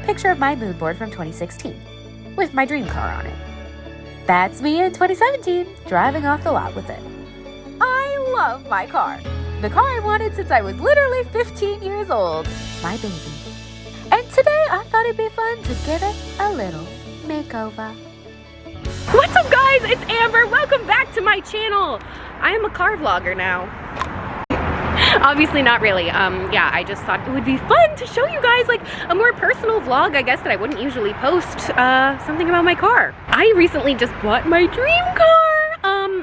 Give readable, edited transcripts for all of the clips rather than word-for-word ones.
picture of my mood board from 2016 with my dream car on it. That's me in 2017, driving off the lot with it. I love my car. The car I wanted since I was literally 15 years old. My baby. And today I thought it'd be fun to give it a little makeover. What's up guys, it's Amber. Welcome back to my channel. I am a car vlogger now. Obviously not really. Yeah, I just thought it would be fun to show you guys like a more personal vlog, I guess, that I wouldn't usually post something about my car. I recently just bought my dream car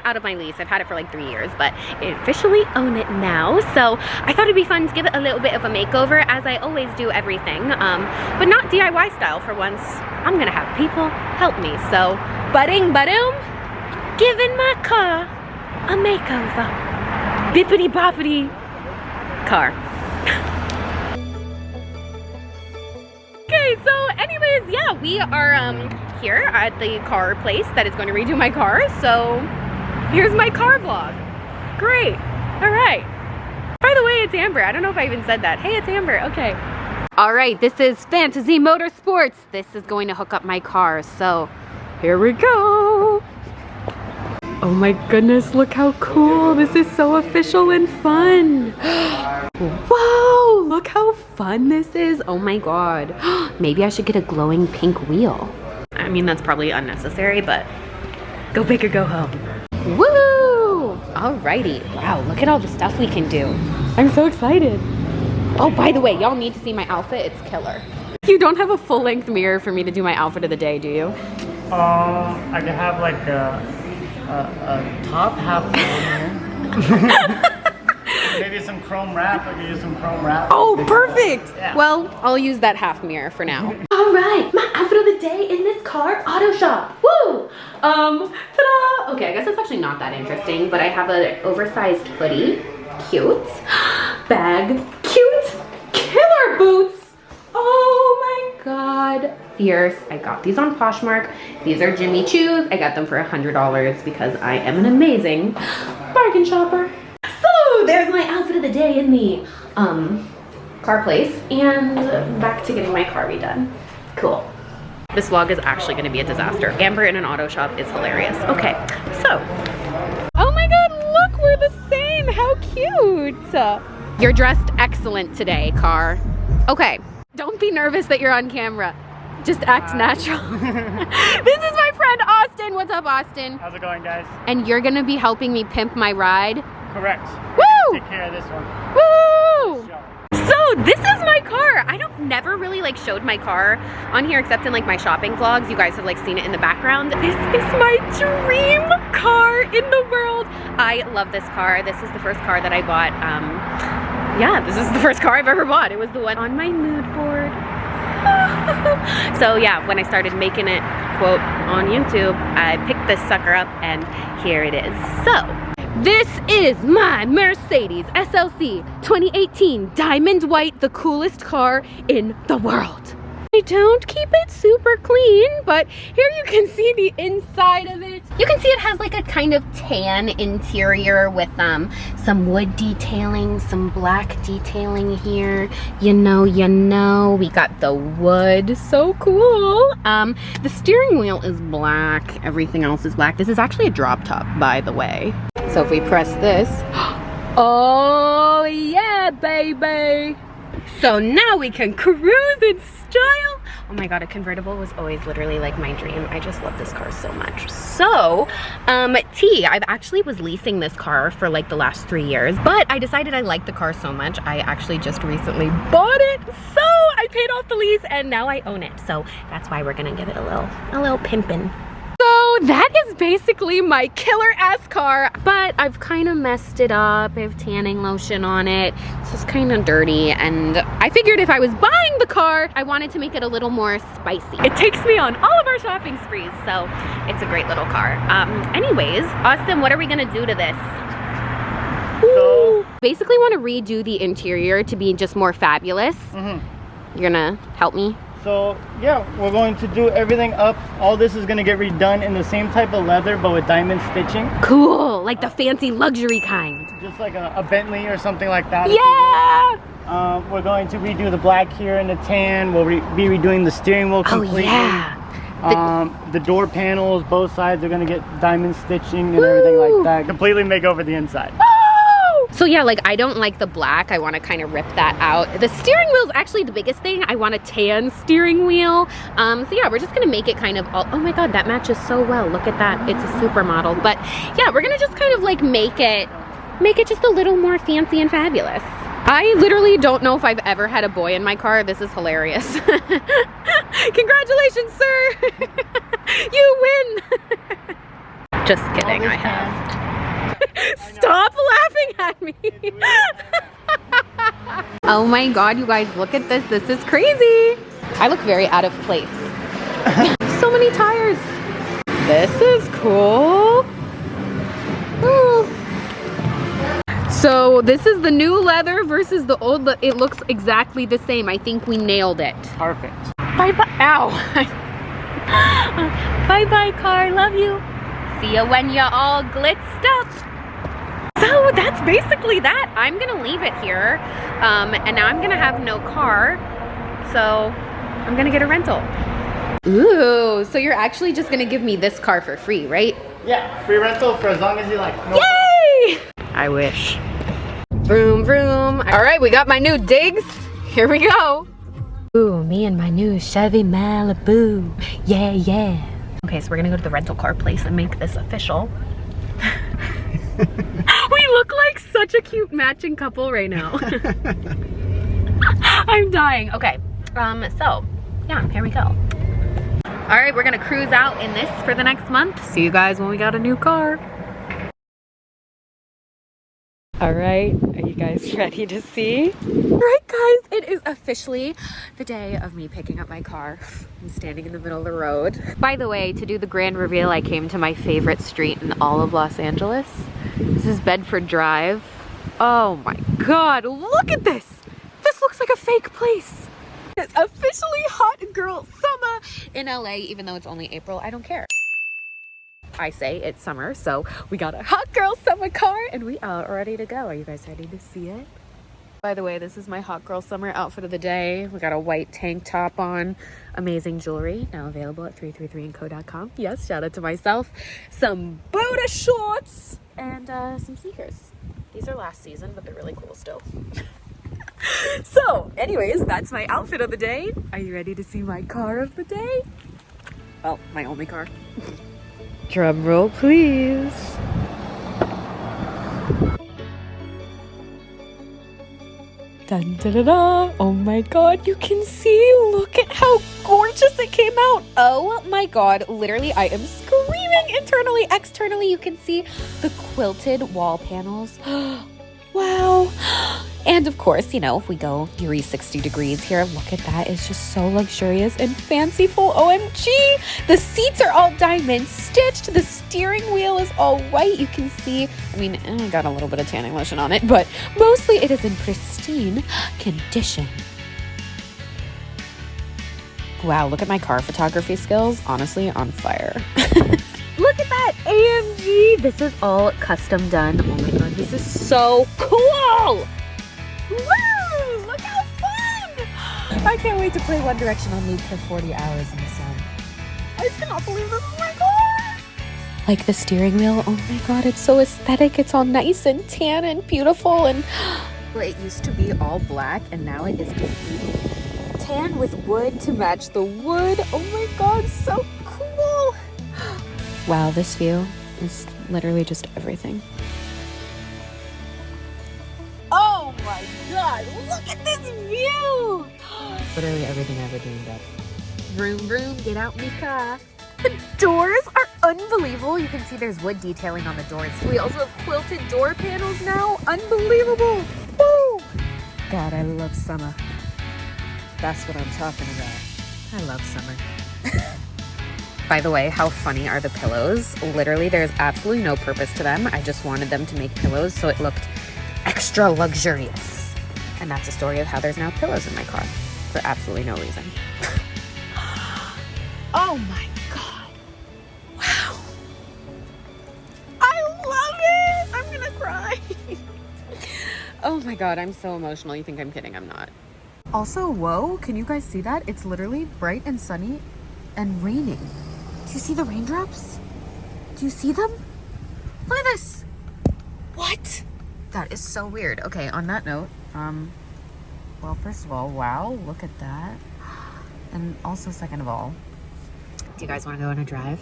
out of my lease. I've had it for like 3 years, but I officially own it now. So I thought it'd be fun to give it a little bit of a makeover, as I always do everything, but not DIY style for once. I'm gonna have people help me. So, ba-ding, ba-doom, giving my car a makeover. Bippity boppity car. Okay, so anyways, yeah, we are here at the car place that is going to redo my car. So here's my car vlog. Great. All right. By the way, it's Amber. I don't know if I even said that. Hey, it's Amber. Okay. All right, this is Fantasy Motorsports. This is going to hook up my car. So here we go. Oh my goodness, look how cool. This is so official and fun. Whoa, look how fun this is. Oh my God. Maybe I should get a glowing pink wheel. I mean, that's probably unnecessary, but go big or go home. Woo! Alrighty. Wow, look at all the stuff we can do. I'm so excited. Oh, by the way, y'all need to see my outfit. It's killer. You don't have a full-length mirror for me to do my outfit of the day, do you? I can have like a top half here. Maybe some chrome wrap. I could use some chrome wrap. Oh, perfect. Yeah. Well, I'll use that half mirror for now. All right, my outfit of the day in this car auto shop. Woo! Ta-da! Okay, I guess it's actually not that interesting, but I have an oversized hoodie. Cute. Bag. Cute. Killer boots. Oh my God. Fierce. I got these on Poshmark. These are Jimmy Choo's. I got them for $100 because I am an amazing bargain shopper. So there's my outfit of the day in the car place, and back to getting my car redone. Cool. This vlog is actually going to be a disaster. Amber in an auto shop is hilarious. Okay, so. Oh my God, look, we're the same. How cute. You're dressed excellent today, car. Okay, don't be nervous that you're on camera. Just act natural. This is my friend Austin. What's up, Austin? How's it going, guys? And you're gonna be helping me pimp my ride? Correct. Woo! Take care of this one. Woo! So this is my car. I never really like showed my car on here except in like my shopping vlogs. You guys have like seen it in the background. This is my dream car in the world. I love this car. This is the first car that I bought. Yeah, this is the first car I've ever bought. It was the one on my mood board. So yeah, when I started making it, quote, on YouTube, I picked this sucker up and here it is. So, this is my Mercedes SLC 2018 Diamond White, the coolest car in the world. I don't keep it super clean, but here you can see the inside of it. You can see it has like a kind of tan interior with some wood detailing, some black detailing here. You know, we got the wood, so cool. The steering wheel is black, everything else is black. This is actually a drop top, by the way. So if we press this, oh yeah, baby. So now we can cruise in style. Oh my God, a convertible was always literally like my dream. I just love this car so much. So, I've actually was leasing this car for like the last 3 years, but I decided I liked the car so much, I actually just recently bought it. So I paid off the lease and now I own it. So that's why we're gonna give it a little pimpin'. So that is basically my killer ass car, but I've kind of messed it up. I have tanning lotion on it. It's just kind of dirty, and I figured if I was buying the car, I wanted to make it a little more spicy. It takes me on all of our shopping sprees, so it's a great little car. Anyways, Austin, what are we gonna do to this? So, basically want to redo the interior to be just more fabulous. You're gonna help me? So yeah, we're going to do everything up. All this is going to get redone in the same type of leather, but with diamond stitching. Cool, like the fancy luxury kind. Just like a Bentley or something like that. Yeah! We're going to redo the black here and the tan. We'll be redoing the steering wheel completely. Oh yeah. The door panels, both sides are gonna get diamond stitching and everything like that. Completely make over the inside. So yeah, like I don't like the black. I want to kind of rip that out. The steering wheel is actually the biggest thing. I want a tan steering wheel. So yeah, we're just gonna make it kind of all, oh my god, that matches so well. Look at that, it's a supermodel. But yeah, we're gonna just kind of like make it just a little more fancy and fabulous. I literally don't know if I've ever had a boy in my car. This is hilarious. Congratulations, sir. You win. Just kidding, I have. Stop laughing at me. Oh my god, you guys, look at this. This is crazy. I look very out of place. So many tires. This is cool. Ooh. So this is the new leather versus the old. It looks exactly the same. I think we nailed it. Perfect. Bye-bye. Ow. Bye-bye, car. Love you. See you when you're all glitzed up. So that's basically that. I'm gonna leave it here. And now I'm gonna have no car. So I'm gonna get a rental. Ooh, so you're actually just gonna give me this car for free, right? Yeah, free rental for as long as you like. No Yay! I wish. Vroom, vroom. All right, we got my new digs. Here we go. Ooh, me and my new Chevy Malibu. Yeah, yeah. Okay, so we're gonna go to the rental car place and make this official. We look like such a cute matching couple right now. I'm dying. Okay, so yeah, here we go. All right, we're gonna cruise out in this for the next month. See you guys when we got a new car. All right, are you guys ready to see? All right, guys, it is officially the day of me picking up my car. I'm standing in the middle of the road. By the way, to do the grand reveal, I came to my favorite street in all of Los Angeles. This is Bedford Drive. Oh my God, look at this. This looks like a fake place. It's officially hot girl summer in LA, even though it's only April, I don't care. I say it's summer, so we got a hot girl summer car and we are ready to go. Are you guys ready to see it? By the way, this is my hot girl summer outfit of the day. We got a white tank top on, amazing jewelry, now available at 333andco.com. Yes, shout out to myself. Some Buddha shorts and some sneakers. These are last season, but they're really cool still. So, anyways, that's my outfit of the day. Are you ready to see my car of the day? Well, my only car. Drum roll, please. Dun, da, da, da. Oh my God, you can see, look at how gorgeous it came out. Oh my God, literally I am screaming internally. Externally, you can see the quilted wall panels. Wow. And of course, you know, if we go 360 degrees here, look at that. It's just so luxurious and fanciful. OMG. The seats are all diamond stitched. The steering wheel is all white. You can see, I mean, I got a little bit of tanning lotion on it, but mostly it is in pristine condition. Wow, look at my car photography skills. Honestly, on fire. Look at that, AMG. This is all custom done. Oh my God, this is so cool. Woo! Look how fun! I can't wait to play One Direction on loop for 40 hours in the sun. I just cannot believe this. Oh my God! Like the steering wheel, oh my God, it's so aesthetic. It's all nice and tan and beautiful. And it used to be all black and now it is completely tan with wood to match the wood. Oh my God, so cool! Wow, this view is literally just everything. Oh my God, look at this view! Literally everything I ever dreamed of. Vroom, vroom, get out me car. The doors are unbelievable. You can see there's wood detailing on the doors. We also have quilted door panels now. Unbelievable. Woo! God, I love summer. That's what I'm talking about. I love summer. By the way, how funny are the pillows? Literally, there's absolutely no purpose to them. I just wanted them to make pillows so it looked extra luxurious. And that's the story of how there's now pillows in my car for absolutely no reason. Oh my God. Wow. I love it. I'm gonna cry. Oh my my God, I'm so emotional. You think I'm kidding? I'm not. Also, whoa, can you guys see that? It's literally bright and sunny and raining. Do you see the raindrops? Do you see them? Look at this. What? That is so weird. Okay, on that note, well, first of all, wow, look at that. And also, second of all, do you guys want to go on a drive?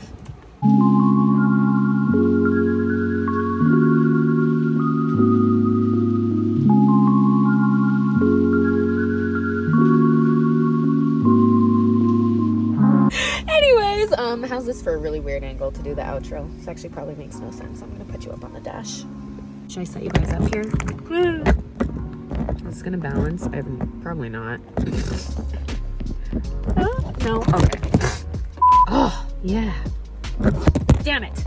Anyways, how's this for a really weird angle to do the outro? This actually probably makes no sense. I'm gonna put you up on the dash. Should I set you guys up here? Is this gonna balance? Probably not. No? Okay. Oh, yeah. Damn it.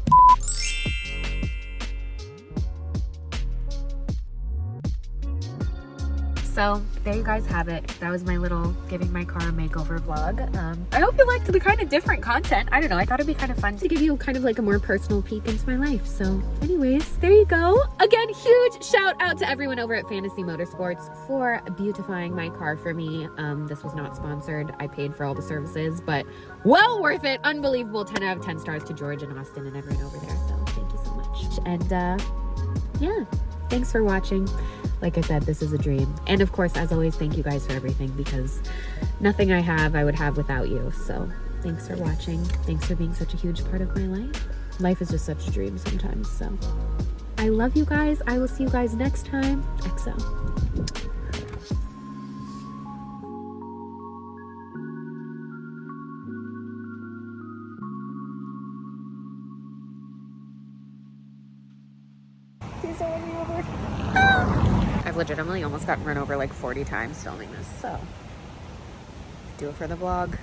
So there you guys have it. That was my little giving my car a makeover vlog. I hope you liked the kind of different content. I don't know, I thought it'd be kind of fun To give you kind of like a more personal peek into my life. So anyways, there you go. Again, huge shout out to everyone over at Fantasy Motorsports for beautifying my car for me. This was not sponsored. I paid for all the services, but well worth it. Unbelievable. 10 out of 10 stars to George and Austin and everyone over there. So thank you so much. And yeah, thanks for watching. Like I said, this is a dream. And of course, as always, thank you guys for everything, because nothing I have, I would have without you. So thanks for watching. Thanks for being such a huge part of my life. Life is just such a dream sometimes. So I love you guys. I will see you guys next time. XO. I've legitimately almost gotten run over like 40 times filming this, so do it for the vlog.